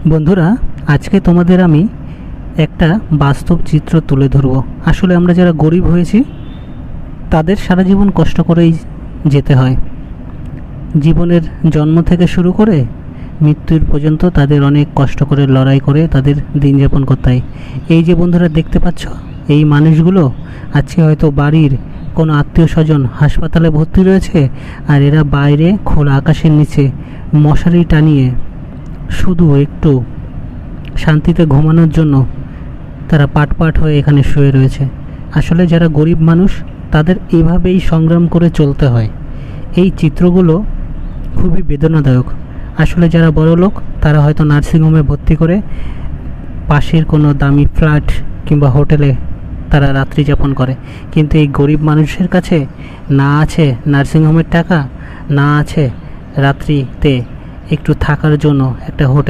বন্ধুরা, আজকে তোমাদের আমি একটা বাস্তব চিত্র তুলে ধরব। আসলে আমরা যারা গরিব হয়েছি তাদের সারা জীবন কষ্ট করেই যেতে হয়। জীবনের জন্ম থেকে শুরু করে মৃত্যুর পর্যন্ত তাদের অনেক কষ্ট করে লড়াই করে তাদের দিন যাপন করতে হয়। এই যে বন্ধুরা দেখতে পাচ্ছ, এই মানুষগুলো আজকে হয়তো বাড়ির কোনো আত্মীয় স্বজন হাসপাতালে ভর্তি রয়েছে, আর এরা বাইরে খোলা আকাশের নিচে মশারি টানিয়ে শুধু একটু শান্তিতে ঘুমানোর জন্য তারা পাট হয়ে এখানে শুয়ে রয়েছে। আসলে যারা গরিব মানুষ তাদের এভাবেই সংগ্রাম করে চলতে হয়। এই চিত্রগুলো খুবই বেদনাদায়ক। আসলে যারা বড় লোক তারা হয়তো নার্সিংহোমে ভর্তি করে পাশের কোনো দামি ফ্ল্যাট কিংবা হোটেলে তারা রাত্রি যাপন করে, কিন্তু এই গরিব মানুষের কাছে না আছে নার্সিংহোমের টাকা, না আছে রাত্রিতে একটু থাকার জন্য একটা হোটেল